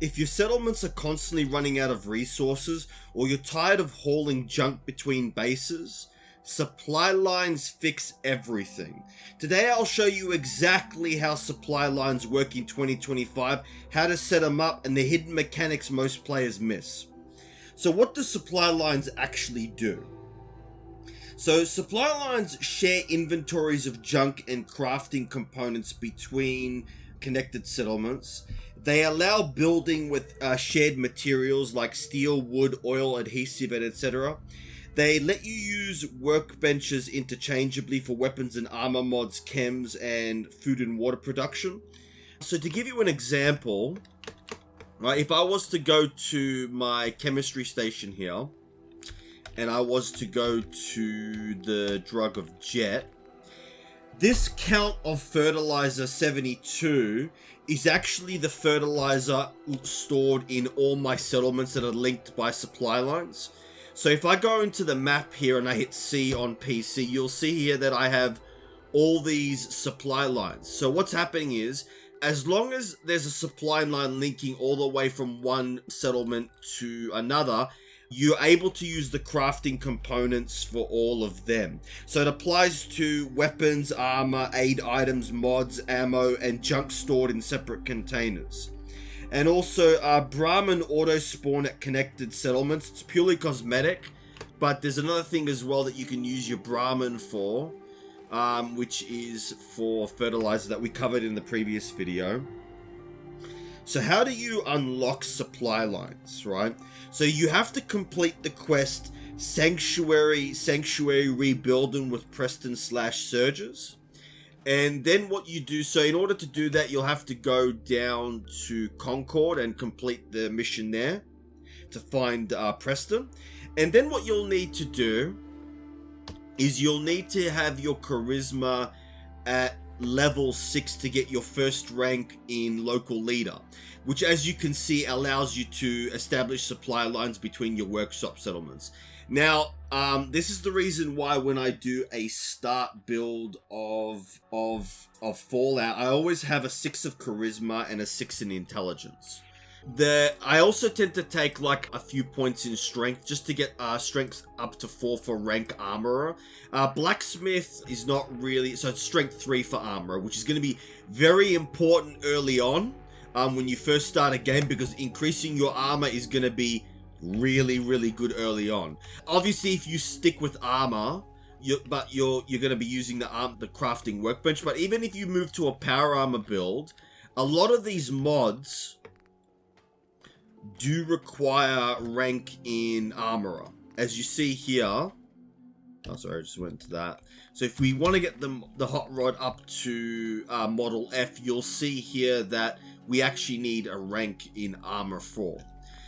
If your settlements are constantly running out of resources, or you're tired of hauling junk between bases, supply lines fix everything. Today I'll show you exactly how supply lines work in 2025, how to set them up, and the hidden mechanics most players miss. So what do supply lines actually do? So supply lines share inventories of junk and crafting components between connected settlements. They allow building with shared materials like steel, wood, oil, adhesive, and etc. They let you use workbenches interchangeably for weapons and armor mods, chems, and food and water production. So to give you an example, right, if I was to go to my chemistry station here, and I was to go to the drug of jet, this count of fertilizer 72 is actually the fertilizer stored in all my settlements that are linked by supply lines. So if I go into the map here and I hit C on PC, you'll see here that I have all these supply lines. So what's happening is, as long as there's a supply line linking all the way from one settlement to another, you're able to use the crafting components for all of them. So it applies to weapons, armor, aid items, mods, ammo, and junk stored in separate containers. And also, Brahmin auto-spawn at connected settlements. It's purely cosmetic, but there's another thing as well that you can use your Brahmin for, which is for fertilizer that we covered in the previous video. So how do you unlock supply lines, right? So you have to complete the quest Sanctuary Rebuilding with Preston/Surges. And then what you do, so in order to do that, you'll have to go down to Concord and complete the mission there to find Preston. And then what you'll need to do is you'll need to have your charisma at level 6 to get your first rank in local leader, which, as you can see, allows you to establish supply lines between your workshop settlements. Now, this is the reason why when I do a start build of Fallout, I always have a 6 of charisma and a 6 in intelligence. I also tend to take like a few points in strength just to get strength up to 4 for rank armorer. Blacksmith is not really, so it's strength 3 for armorer, which is going to be very important early on when you first start a game, because increasing your armor is going to be really good early on. Obviously, if you stick with armor, you're going to be using the crafting workbench. But even if you move to a power armor build, a lot of these mods do require rank in armorer, as you see here. Oh, sorry, I just went to that. So if we want to get the hot rod up to model F, you'll see here that we actually need a rank in armor 4.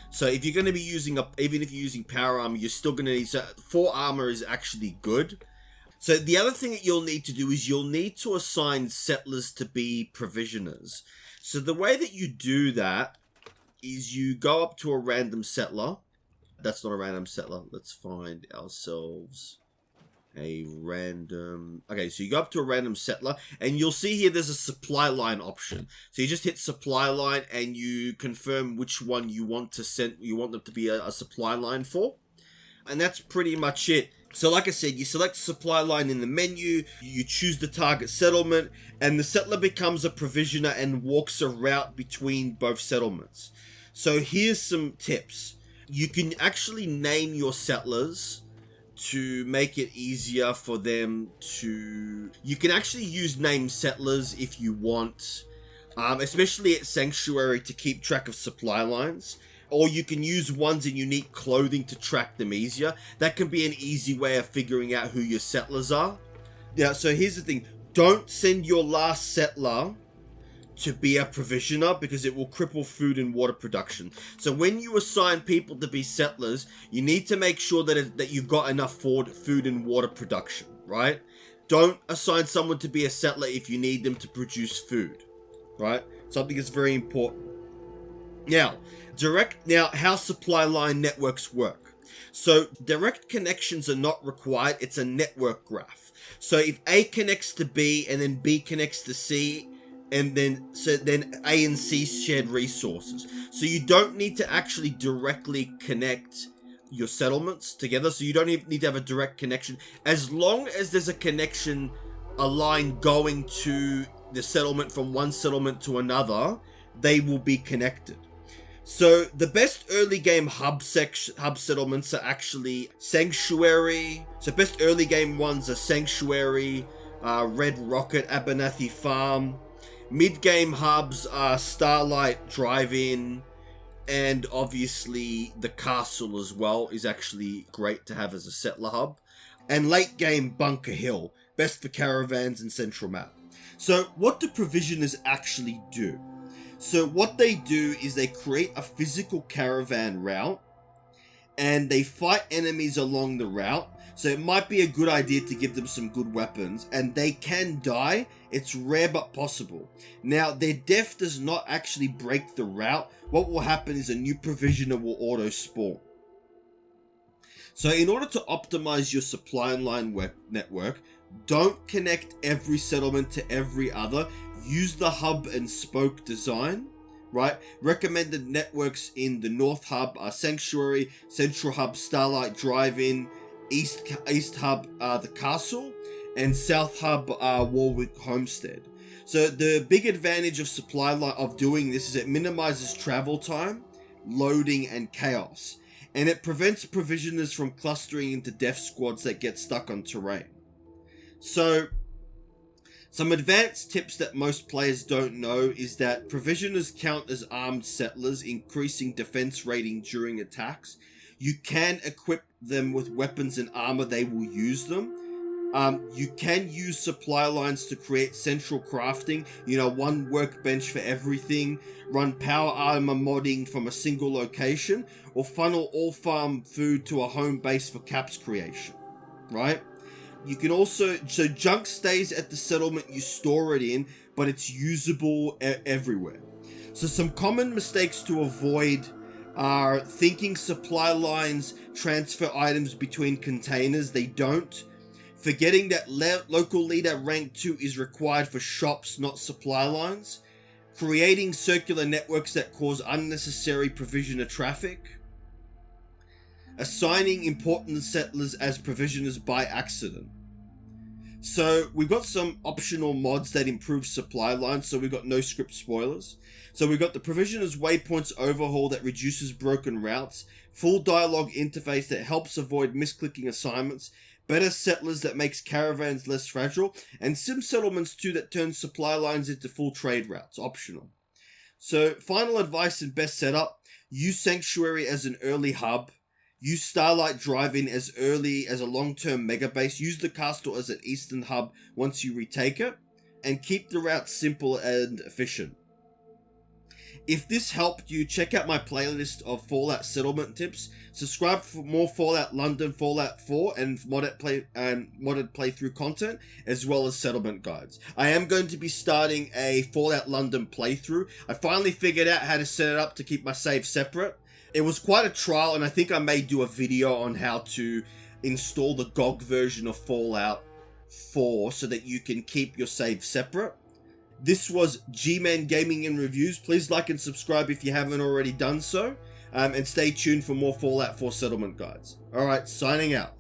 So if you're going to be using even if you're using power armor, you're still going to need, so 4 armor is actually good. So the other thing that you'll need to do is you'll need to assign settlers to be provisioners. So the way that you do that is you go up to a random settler. That's not a random settler. Let's find ourselves a random... Okay, so you go up to a random settler, and you'll see here there's a supply line option. So you just hit supply line, and you confirm which one you want to send. You want them to be a supply line for, and that's pretty much it. So like I said, you select supply line in the menu, you choose the target settlement, and the settler becomes a provisioner and walks a route between both settlements. So here's some tips. You can actually name your settlers to make it easier for them to... You can actually use named settlers if you want, especially at Sanctuary, to keep track of supply lines. Or you can use ones in unique clothing to track them easier. That can be an easy way of figuring out who your settlers are. Yeah, so here's the thing. Don't send your last settler to be a provisioner, because it will cripple food and water production. So when you assign people to be settlers, you need to make sure that you've got enough food and water production, right? Don't assign someone to be a settler if you need them to produce food, right? Something that's very important. Now, how supply line networks work. So direct connections are not required. It's a network graph. So if A connects to B and then B connects to C, and then A and C shared resources. So you don't need to actually directly connect your settlements together. So you don't even need to have a direct connection. As long as there's a connection, a line going to the settlement from one settlement to another, they will be connected. So the best early game hub settlements are actually Sanctuary. So best early game ones are Sanctuary, Red Rocket, Abernathy Farm. Mid game hubs are Starlight Drive-In, and obviously the castle as well is actually great to have as a settler hub. And late game Bunker Hill, best for caravans and central map. So what do provisioners actually do? So what they do is they create a physical caravan route, and they fight enemies along the route. So it might be a good idea to give them some good weapons, and they can die. It's rare but possible. Now, their death does not actually break the route. What will happen is a new provisioner will auto spawn. So in order to optimize your supply line network, don't connect every settlement to every other. Use the hub and spoke design, right? Recommended networks in the North Hub are Sanctuary, Central Hub, Starlight Drive-In, East Hub, the Castle, and South Hub, Warwick Homestead. So the big advantage of supply line of doing this is it minimizes travel time, loading, and chaos, and it prevents provisioners from clustering into death squads that get stuck on terrain. So some advanced tips that most players don't know is that provisioners count as armed settlers, increasing defense rating during attacks. You can equip them with weapons and armor, they will use them. You can use supply lines to create central crafting, one workbench for everything, run power armor modding from a single location, or funnel all farm food to a home base for caps creation, right? You can also, so junk stays at the settlement you store it in, but it's usable everywhere. So some common mistakes to avoid are thinking supply lines transfer items between containers. They don't. Forgetting that local leader rank 2 is required for shops, not supply lines. Creating circular networks that cause unnecessary provisioner traffic. Assigning important settlers as provisioners by accident. So we've got some optional mods that improve supply lines, so we've got no script spoilers. So we've got the provisioners waypoints overhaul that reduces broken routes, full dialogue interface that helps avoid misclicking assignments, better settlers that makes caravans less fragile, and sim settlements 2 that turns supply lines into full trade routes, optional. So final advice and best setup, use Sanctuary as an early hub. Use Starlight Drive-In as early as a long-term mega base. Use the castle as an eastern hub once you retake it. And keep the route simple and efficient. If this helped you, check out my playlist of Fallout settlement tips. Subscribe for more Fallout London, Fallout 4, and modded playthrough content, as well as settlement guides. I am going to be starting a Fallout London playthrough. I finally figured out how to set it up to keep my saves separate. It was quite a trial, and I think I may do a video on how to install the GOG version of Fallout 4 so that you can keep your saves separate. This was G-Man Gaming and Reviews. Please like and subscribe if you haven't already done so, and stay tuned for more Fallout 4 settlement guides. Alright, signing out.